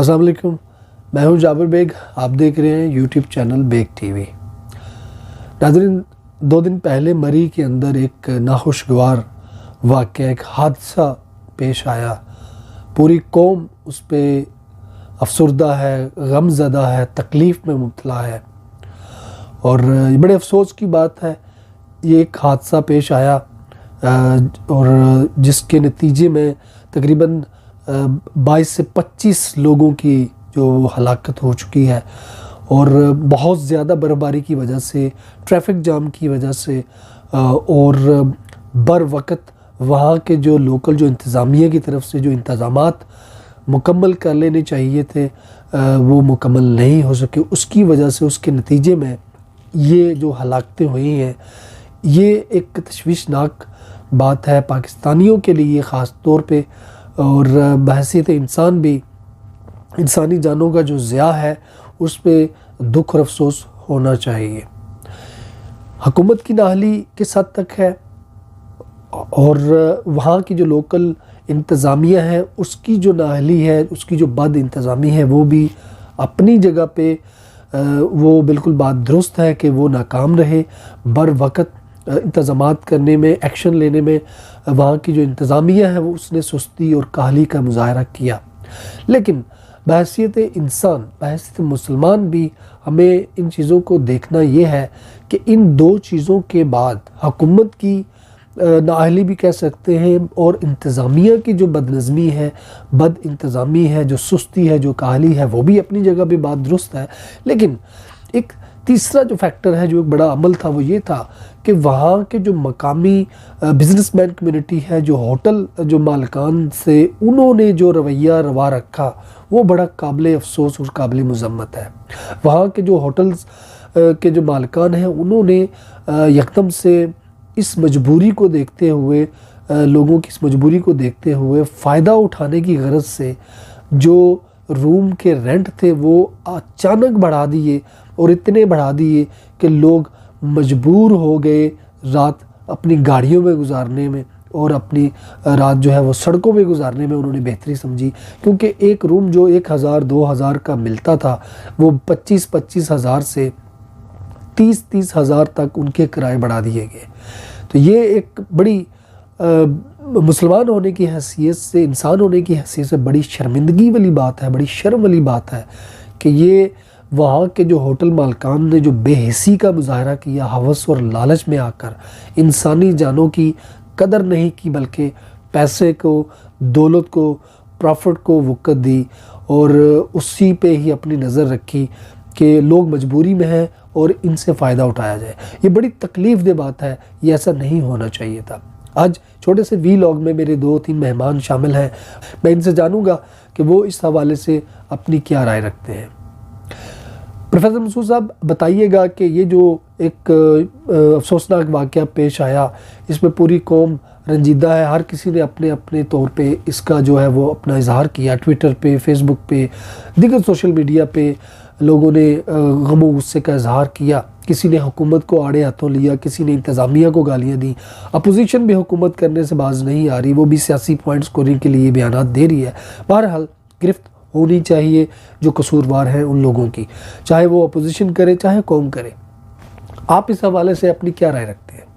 अस्सलाम वालेकुम, मैं हूं जाबिर बेग। आप देख रहे हैं यूट्यूब चैनल बेग टीवी। नाज़रीन, 2 दिन पहले मरी के अंदर एक नाखुशगवार वाक़या, एक हादसा पेश आया। पूरी कौम उस पर अफसरदा है, गमज़दा है, तकलीफ़ में मुब्तला है और ये बड़े अफसोस की बात है। ये एक हादसा पेश आया और जिसके नतीजे में तकरीबन 22 से 25 लोगों की जो हलाकत हो चुकी है और बहुत ज़्यादा बर्फ़बारी की वजह से, ट्रैफिक जाम की वजह से और बर वक़्त वहाँ के जो लोकल जो इंतज़ामिया की तरफ से जो इंतज़ामात मुकम्मल कर लेने चाहिए थे वो मुकम्मल नहीं हो सके। उसकी वजह से, उसके नतीजे में ये जो हलाकतें हुई हैं, ये एक तशवीशनाक बात है पाकिस्तानियों के लिए ख़ास तौर पे और बहैसियत इंसान भी इंसानी जानों का जो ज़िया है उस पे दुख और अफसोस होना चाहिए। हुकूमत की नाअहली किस हद तक है और वहाँ की जो लोकल इंतज़ामिया है उसकी जो नाअहली है, उसकी जो बद इंतज़ामी है, वो भी अपनी जगह पे वो बिल्कुल बात दुरुस्त है कि वो नाकाम रहे। बर वक़्त इंतज़ामात करने में, एक्शन लेने में वहाँ की जो इंतज़ामिया है वो उसने सुस्ती और काहली का मुज़ाहरा किया। लेकिन बहैसियत इंसान, बहैसियत मुसलमान भी हमें इन चीज़ों को देखना ये है कि इन 2 चीज़ों के बाद हुकूमत की नाअहली भी कह सकते हैं और इंतज़ामिया की जो बदनज़मी है, बद इंतज़ामी है, जो सुस्ती है, जो काहली है, वो भी अपनी जगह पे बात दुरुस्त है। लेकिन एक तीसरा जो फैक्टर है, जो एक बड़ा अमल था, वो ये था कि वहाँ के जो मकामी बिजनेसमैन कम्युनिटी है, जो होटल जो मालिकान से उन्होंने जो रवैया रवा रखा, वो बड़ा काबिल अफसोस और काबिल मज़म्मत है। वहाँ के जो होटल्स के जो मालिकान हैं उन्होंने यकदम से इस मजबूरी को देखते हुए, लोगों की इस मजबूरी को देखते हुए फ़ायदा उठाने की गरज से जो रूम के रेंट थे वो अचानक बढ़ा दिए और इतने बढ़ा दिए कि लोग मजबूर हो गए रात अपनी गाड़ियों में गुजारने में और अपनी रात जो है वो सड़कों में गुजारने में उन्होंने बेहतरी समझी। क्योंकि एक रूम जो 1000-2000 का मिलता था वो 25-25 हज़ार से 30-30 हज़ार तक उनके किराए बढ़ा दिए गए। तो ये एक बड़ी मुसलमान होने की हैसियत से, इंसान होने की हैसियत से बड़ी शर्मिंदगी वाली बात है, बड़ी शर्म वाली बात है कि ये वहाँ के जो होटल मालिकान ने जो बेहिसी का मुजाहरा किया, हवस और लालच में आकर इंसानी जानों की कदर नहीं की, बल्कि पैसे को, दौलत को, प्रॉफिट को वक़्त दी और उसी पे ही अपनी नज़र रखी कि लोग मजबूरी में हैं और इनसे फ़ायदा उठाया जाए। ये बड़ी तकलीफ़ दे बात है, ये ऐसा नहीं होना चाहिए था। आज छोटे से वीलॉग में मेरे 2-3 मेहमान शामिल हैं। मैं इनसे जानूँगा कि वो इस हवाले से अपनी क्या राय रखते हैं। प्रोफेसर मंसूर साहब, बताइएगा कि ये जो एक अफसोसनाक वाक़या पेश आया, इसमें पूरी कौम रंजीदा है। हर किसी ने अपने अपने तौर पे इसका जो है वो अपना इजहार किया। ट्विटर पे, फेसबुक पे, दीगर सोशल मीडिया पे लोगों ने गम गुस्से का इजहार किया। किसी ने हुकूमत को आड़े हाथों लिया, किसी ने इंतज़ामिया को गालियाँ दी। अपोजिशन भी हुकूमत करने से बाज नहीं आ रही, वो भी सियासी पॉइंट स्कोरिंग के लिए बयानात दे रही है। बहरहाल गिरफ्त होनी चाहिए जो कसूरवार हैं उन लोगों की, चाहे वो अपोजिशन करे चाहे कौम करे। आप इस हवाले से अपनी क्या राय रखते हैं?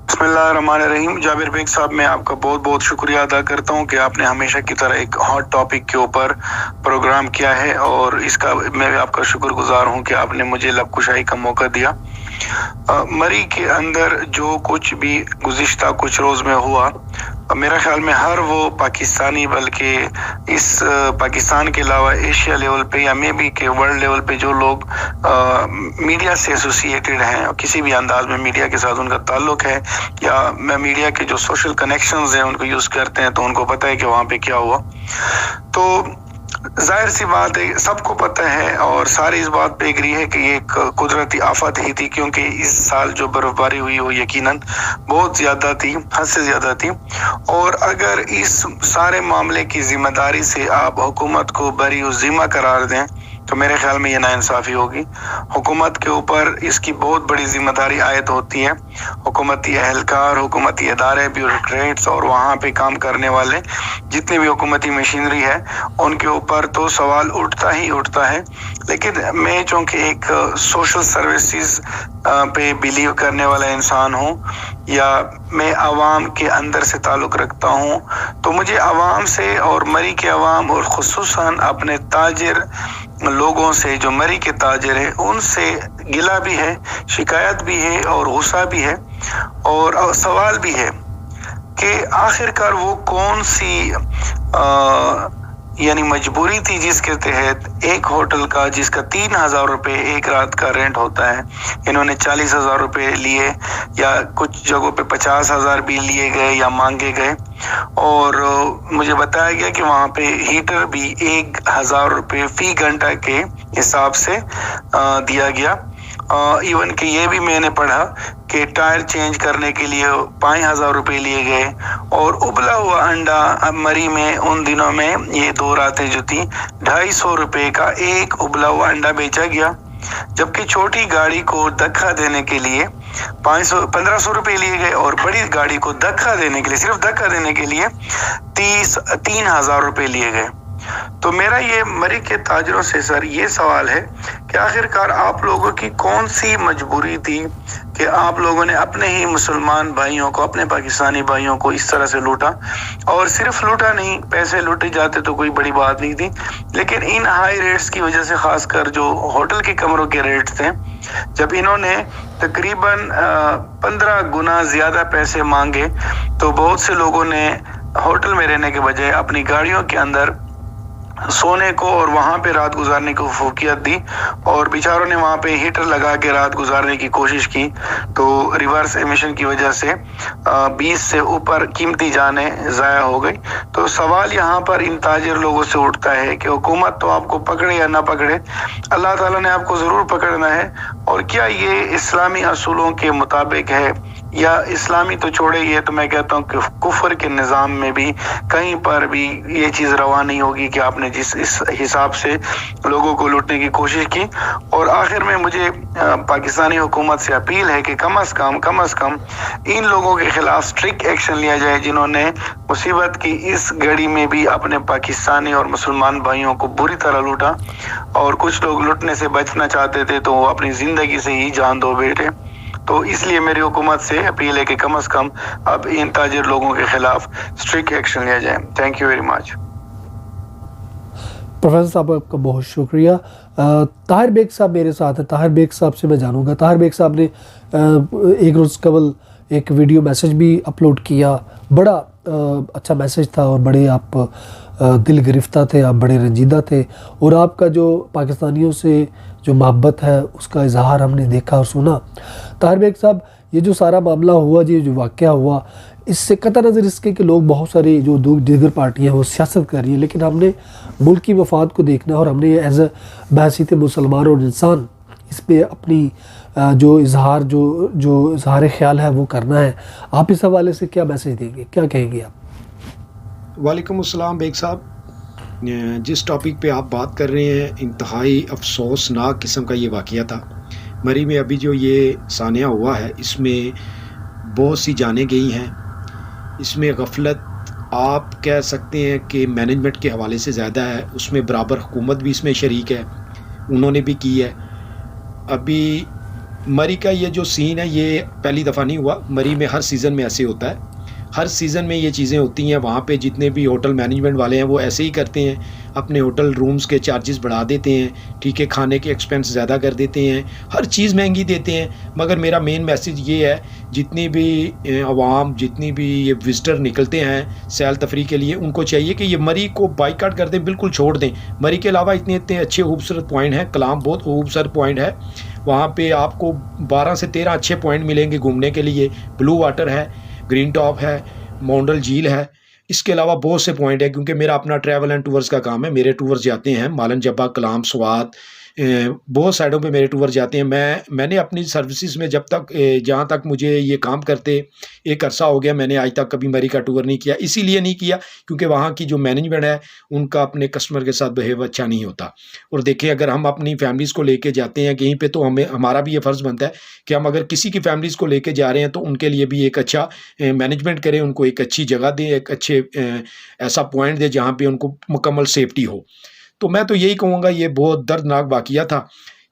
बिस्मिल्लाहिर्रहमानिर्रहीम। जाबिर बेग साहब, मैं आपका बहुत बहुत शुक्रिया अदा करता हूं कि आपने हमेशा की तरह एक हॉट टॉपिक के ऊपर प्रोग्राम किया है और इसका मैं आपका शुक्रगुजार हूं कि आपने मुझे लबकुशाई का मौका दिया। मरी के अंदर जो कुछ भी गुज़िश्ता कुछ रोज़ में हुआ, मेरा ख्याल में हर वो पाकिस्तानी, बल्कि इस पाकिस्तान के अलावा एशिया लेवल पे या मे बी के वर्ल्ड लेवल पे जो लोग मीडिया से एसोसिएटेड हैं, किसी भी अंदाज में मीडिया के साथ उनका ताल्लुक है या मीडिया के जो सोशल कनेक्शंस हैं उनको यूज़ करते हैं, तो उनको पता है कि वहाँ पे क्या हुआ। तो जाहिर सी बात है, सबको पता है और सारे इस बात पे एग्री है कि ये एक कुदरती आफत ही थी, क्योंकि इस साल जो बर्फबारी हुई वो यकीनन बहुत ज़्यादा थी, हद से ज़्यादा थी। और अगर इस सारे मामले की जिम्मेदारी से आप हुकूमत को बरी ज़िम्मा करार दें तो मेरे ख्याल में ये नाइंसाफ़ी होगी। हुकूमत के ऊपर इसकी बहुत बड़ी जिम्मेदारी आयद होती है। हुकूमती एहलकार, हुकूमती इदारे, ब्यूरोक्रेट्स और वहाँ पे काम करने वाले जितने भी हुकूमती मशीनरी है उनके ऊपर तो सवाल उठता ही उठता है। लेकिन मैं चूँकि एक सोशल सर्विसेज पे बिलीव करने वाला इंसान हूँ या मैं आवाम के अंदर से ताल्लुक़ रखता हूँ, तो मुझे आवाम से और मरी के आवाम और ख़ुसूसन अपने ताजिर लोगों से जो मरी के ताजिर हैं उनसे गिला भी है, शिकायत भी है और गुस्सा भी है और सवाल भी है कि आखिरकार वो कौन सी यानी मजबूरी थी जिसके तहत एक होटल का जिसका 3,000 रुपये एक रात का रेंट होता है, इन्होंने 40,000 रुपये लिए या कुछ जगहों पे 50,000 भी लिए गए या मांगे गए। और मुझे बताया गया कि वहाँ पे हीटर भी 1,000 रुपये फी घंटा के हिसाब से दिया गया। इवन कि ये भी मैंने पढ़ा कि टायर चेंज करने के लिए 5,000 रुपये लिए गए और उबला हुआ अंडा मरी में उन दिनों में ये 2 रातें जो थी 250 रुपये का एक उबला हुआ अंडा बेचा गया, जबकि छोटी गाड़ी को धक्का देने के लिए 1500 रुपये लिए गए और बड़ी गाड़ी को धक्का देने के लिए, सिर्फ धक्का देने के लिए 3,000 रुपये लिए गए। तो मेरा ये मरी के ताजरों से सर ये सवाल है कि आखिरकार आप लोगों की कौन सी मजबूरी थी कि आप लोगों ने अपने ही मुसलमान भाइयों को, अपने पाकिस्तानी भाइयों को इस तरह से लूटा। और सिर्फ लूटा नहीं, पैसे लूटे जाते तो कोई बड़ी बात नहीं थी, लेकिन इन हाई रेट्स की वजह से खासकर जो होटल के कमरों के रेट्स थे, जब इन्होंने तकरीबन 15 गुना ज़्यादा पैसे मांगे तो बहुत से लोगों ने होटल में रहने के बजाय अपनी गाड़ियों के अंदर सोने को और वहाँ पे रात गुजारने को फौकियत दी और बेचारों ने वहाँ पे हीटर लगा के रात गुजारने की कोशिश की। तो रिवर्स एमिशन की वजह से 20 से ऊपर कीमती जानें ज़ाया हो गई। तो सवाल यहाँ पर इन ताजिर लोगों से उठता है कि हुकूमत तो आपको पकड़े या ना पकड़े, अल्लाह ताला ने आपको ज़रूर पकड़ना है। और क्या ये इस्लामी असूलों के मुताबिक है या इस्लामी तो छोड़े, ये तो मैं कहता हूँ कि कुफर के निज़ाम में भी कहीं पर भी ये चीज़ रवा नहीं होगी कि आपने जिस इस हिसाब से लोगों को लूटने की कोशिश की। और आखिर में मुझे पाकिस्तानी हुकूमत से अपील है कि कम अज़ कम इन लोगों के ख़िलाफ़ स्ट्रिक्ट एक्शन लिया जाए जिन्होंने मुसीबत की इस घड़ी में भी अपने पाकिस्तानी और मुसलमान भाइयों को बुरी तरह लूटा। और कुछ लोग लूटने से बचना चाहते थे तो वो अपनी ज़िंदगी से ही जान दो बैठे। तो इसलिए मेरी हुकूमत से अपील है कि कम अज़ कम अब इन ताजिर लोगों के खिलाफ स्ट्रिक्ट एक्शन लिया जाए। Thank you very much. Professor साहब आपका बहुत शुक्रिया। ताहिर बेग साहब मेरे साथ हैं, ताहिर बेग साहब से मैं जानूंगा। ताहिर बेग साहब ने एक रोज़ कबल एक वीडियो मैसेज भी अपलोड किया, बड़ा अच्छा मैसेज था और बड़े आप दिल गिरफ्ता थे, आप बड़े रंजीदा थे और आपका जो पाकिस्तानियों से जो मोहब्बत है उसका इजहार हमने देखा और सुना। ताहिर बेग साहब, ये जो सारा मामला हुआ जी, जो वाक़या हुआ, इससे कतई नज़र इसके कि लोग बहुत सारे जो दीगर पार्टियाँ हैं वो सियासत कर रही हैं, लेकिन हमने मुल्क की मफाद को देखना है और हमने एज ए बहसीत मुसलमान और इंसान इस पर अपनी जो इजहार ख्याल है वो करना है। आप इस हवाले से क्या मैसेज देंगे, क्या कहेंगे आप? वालेकुम अस्सलाम बेग साहब, जिस टॉपिक पे आप बात कर रहे हैं इंतहाई अफसोसनाक किस्म का ये वाक़या था। मरी में अभी जो ये सानिया हुआ है इसमें बहुत सी जानें गई हैं। इसमें गफलत आप कह सकते हैं कि मैनेजमेंट के हवाले से ज़्यादा है, उसमें बराबर हुकूमत भी इसमें शरीक है, उन्होंने भी की है। अभी मरी का ये जो सीन है ये पहली दफ़ा नहीं हुआ, मरी में हर सीज़न में ऐसे होता है, हर सीज़न में ये चीज़ें होती हैं। वहाँ पे जितने भी होटल मैनेजमेंट वाले हैं वो ऐसे ही करते हैं, अपने होटल रूम्स के चार्जेस बढ़ा देते हैं, ठीक है, खाने के एक्सपेंस ज़्यादा कर देते हैं, हर चीज़ महंगी देते हैं। मगर मेरा मेन मैसेज ये है, जितनी भी अवाम, जितनी भी ये विज़िटर निकलते हैं सैर तफरी के लिए, उनको चाहिए कि ये मरी को बाइकाट कर दें, बिल्कुल छोड़ दें। मरी के अलावा इतने इतने अच्छे खूबसूरत पॉइंट हैं, कलाम बहुत खूबसूरत पॉइंट है, वहाँ पे आपको 12 से 13 अच्छे पॉइंट मिलेंगे घूमने के लिए। ब्लू वाटर है, ग्रीन टॉप है, मोंडल झील है, इसके अलावा बहुत से पॉइंट है। क्योंकि मेरा अपना ट्रैवल एंड टूर्स का काम है, मेरे टूर्स जाते हैं मालन जब्बा, कलाम, स्वात, बहुत साइडों पे मेरे टूर जाते हैं। मैंने अपनी सर्विसेज में जब तक जहाँ तक मुझे ये काम करते एक अरसा हो गया, मैंने आज तक कभी मरी का टूर नहीं किया। इसीलिए नहीं किया क्योंकि वहाँ की जो मैनेजमेंट है उनका अपने कस्टमर के साथ बिहेव अच्छा नहीं होता। और देखिए, अगर हम अपनी फैमिलीज़ को लेके जाते हैं कहीं पे, तो हमारा भी ये फ़र्ज़ बनता है कि हम अगर किसी की फैमिलीज़ को लेके जा रहे हैं तो उनके लिए भी एक अच्छा मैनेजमेंट करें, उनको एक अच्छी जगह दें, एक अच्छे ऐसा पॉइंट दें जहाँ पे उनको मुकम्मल सेफ्टी हो। तो मैं तो यही कहूँगा, ये बहुत दर्दनाक वाक़या था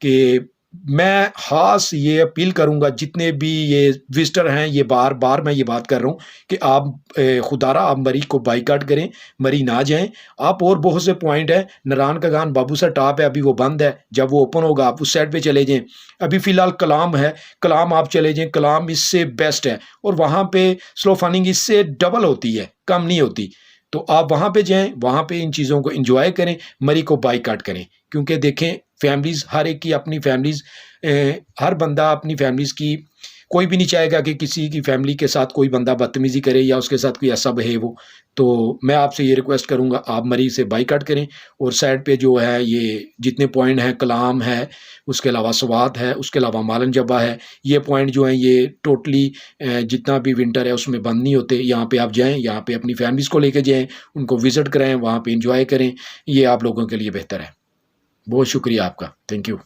कि मैं ख़ास ये अपील करूँगा जितने भी ये विज़िटर हैं, ये बार-बार मैं ये बात कर रहा हूँ कि आप खुदारा आप मरी को बाइकआउट करें, मरी ना जाएँ। आप और बहुत से पॉइंट हैं, नारायण का गान बाबूसर टॉप है, अभी वो बंद है, जब वो ओपन होगा आप उस साइड पे चले जाएँ। अभी फ़िलहाल कलाम है, कलाम आप चले जाएँ, कलाम इससे बेस्ट है और वहाँ पे स्लो फनिंग इससे डबल होती है, कम नहीं होती। तो आप वहाँ पे जाएँ, वहाँ पे इन चीज़ों को एन्जॉय करें, मरी को बाइकआउट करें। क्योंकि देखें, फैमिलीज़ हर एक की अपनी फैमिलीज़, हर बंदा अपनी फैमिलीज़ की, कोई भी नहीं चाहेगा कि किसी की फैमिली के साथ कोई बंदा बदतमीज़ी करे या उसके साथ कोई ऐसा बिहेव हो। तो मैं आपसे ये रिक्वेस्ट करूँगा, आप मरी से बाइकआउट करें और साइड पे जो है ये जितने पॉइंट हैं, कलाम है, उसके अलावा स्वात है, उसके अलावा मालन जब्बा है, ये पॉइंट जो हैं ये टोटली जितना भी विंटर है उसमें बंद नहीं होते। यहाँ पे आप जाएँ, यहाँ पे अपनी फैमिलीज़ को लेके जाएँ, उनको विज़िट कराएँ, वहाँ पे एन्जॉय करें, ये आप लोगों के लिए बेहतर है। बहुत शुक्रिया आपका, थैंक यू।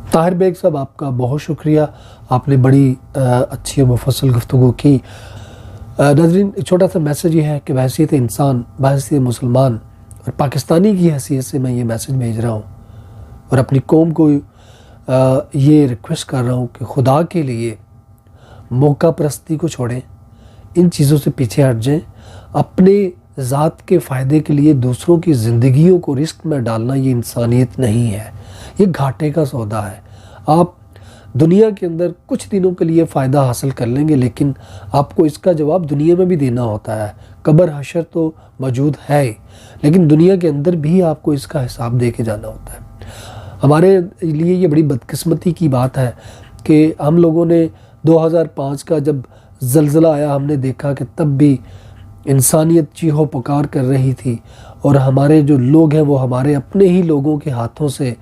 ताहिर बेग साहब, आपका बहुत शुक्रिया, आपने बड़ी अच्छी और मुफस्सल गुफ्तगू की। नाज़रीन, एक छोटा सा मैसेज ये है कि बहैसियत इंसान, बहैसियत मुसलमान और पाकिस्तानी की हैसियत से मैं ये मैसेज भेज रहा हूँ और अपनी कौम को ये रिक्वेस्ट कर रहा हूँ कि खुदा के लिए मौका परस्ती को छोड़ें, इन चीज़ों से पीछे हट जाएँ। अपने ज़ात के फ़ायदे के लिए दूसरों की ज़िंदगियों को रिस्क में डालना ये इंसानियत नहीं है, ये घाटे का सौदा है। आप दुनिया के अंदर कुछ दिनों के लिए फ़ायदा हासिल कर लेंगे, लेकिन आपको इसका जवाब दुनिया में भी देना होता है। कब्र हशर तो मौजूद है ही, लेकिन दुनिया के अंदर भी आपको इसका हिसाब दे के जाना होता है। हमारे लिए ये बड़ी बदकिस्मती की बात है कि हम लोगों ने 2005 का जब ज़लज़ला आया, हमने देखा कि तब भी इंसानियत चीहो पुकार कर रही थी और हमारे जो लोग हैं वो हमारे अपने ही लोगों के हाथों से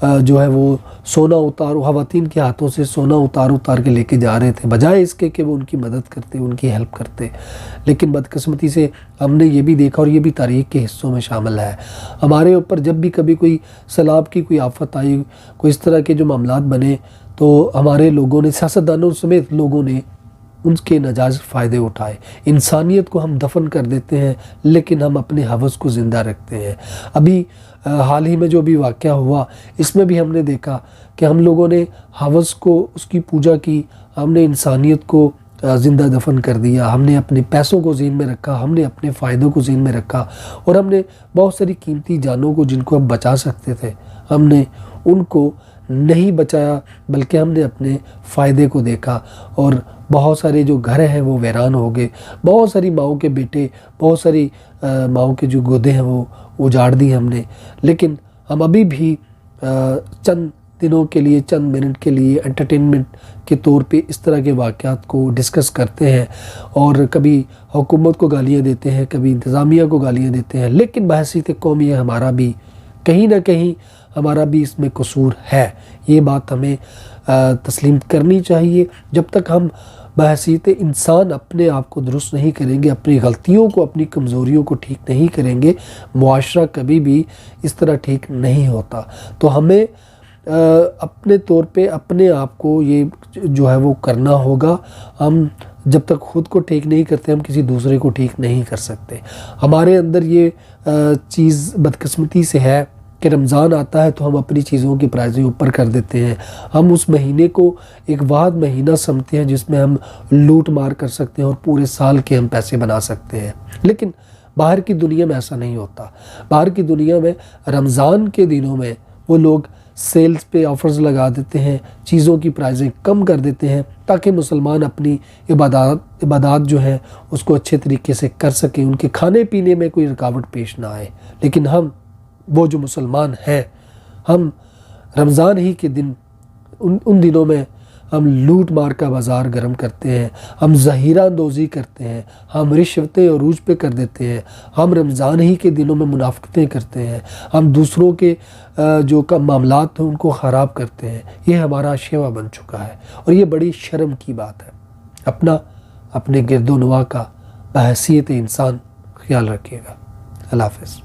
जो है वो सोना ख़वातीन के हाथों से सोना उतार के लेके जा रहे थे, बजाय इसके कि वो उनकी मदद करते, उनकी हेल्प करते। लेकिन बदकिस्मती से हमने ये भी देखा, और ये भी तारीख़ के हिस्सों में शामिल है, हमारे ऊपर जब भी कभी कोई सैलाब की कोई आफत आई, कोई इस तरह के जो मामलात बने, तो हमारे लोगों ने, सियासतदानों समेत लोगों ने उनके नाजायज़ फ़ायदे उठाए। इंसानियत को हम दफन कर देते हैं, लेकिन हम अपने हवस को ज़िंदा रखते हैं। अभी हाल ही में जो भी वाक़या हुआ, इसमें भी हमने देखा कि हम लोगों ने हवस को, उसकी पूजा की, हमने इंसानियत को ज़िंदा दफन कर दिया। हमने अपने पैसों को ज़हन में रखा, हमने अपने फ़ायदों को ज़हन में रखा, और हमने बहुत सारी कीमती जानों को, जिनको हम बचा सकते थे, हमने उनको नहीं बचाया, बल्कि हमने अपने फ़ायदे को देखा। और बहुत सारे जो घर हैं वो वीरान हो गए, बहुत सारी माओं के बेटे, बहुत सारी माओं के जो गोदे हैं वो उजाड़ दी हमने। लेकिन हम अभी भी चंद दिनों के लिए, चंद मिनट के लिए एंटरटेनमेंट के तौर पे इस तरह के वाक़यात को डिस्कस करते हैं, और कभी हुकूमत को गालियाँ देते हैं, कभी इंतज़ामिया को गालियाँ देते हैं। लेकिन बहसीत कौम ये हमारा भी कहीं ना कहीं, हमारा भी इसमें कसूर है। ये बात हमें तस्लीम करनी चाहिए। जब तक हम बहसीत इंसान अपने आप को दुरुस्त नहीं करेंगे, अपनी गलतियों को, अपनी कमज़ोरियों को ठीक नहीं करेंगे, मुआशरा कभी भी इस तरह ठीक नहीं होता। तो हमें अपने तौर पे अपने आप को ये जो है वो करना होगा। हम जब तक ख़ुद को ठीक नहीं करते, हम किसी दूसरे को ठीक नहीं कर सकते। हमारे अंदर ये चीज़ बदकिस्मती से है कि रमज़ान आता है तो हम अपनी चीज़ों की प्राइसें ऊपर कर देते हैं। हम उस महीने को एक वाहिद महीना समझते हैं जिसमें हम लूट मार कर सकते हैं और पूरे साल के हम पैसे बना सकते हैं। लेकिन बाहर की दुनिया में ऐसा नहीं होता। बाहर की दुनिया में रमज़ान के दिनों में वो लोग सेल्स पे ऑफ़र्स लगा देते हैं, चीज़ों की प्राइसें कम कर देते हैं, ताकि मुसलमान अपनी इबादत जो है उसको अच्छे तरीके से कर सकें, उनके खाने पीने में कोई रुकावट पेश ना आए। लेकिन हम, वो जो मुसलमान हैं, हम रमज़ान ही के दिन, उन दिनों में हम लूट मार का बाज़ार गर्म करते हैं, हम ज़हीरा अंदोज़ी करते हैं, हम रिश्वतें अरूज पे कर देते हैं, हम रमज़ान ही के दिनों में मुनाफ़िक़तें करते हैं, हम दूसरों के जो का मामलात हैं उनको ख़राब करते हैं। ये हमारा शेवा बन चुका है और ये बड़ी शर्म की बात है। अपने गिरदोनवा का बहैसियत इंसान ख्याल रखिएगा। अल्लाह हाफ़िज़।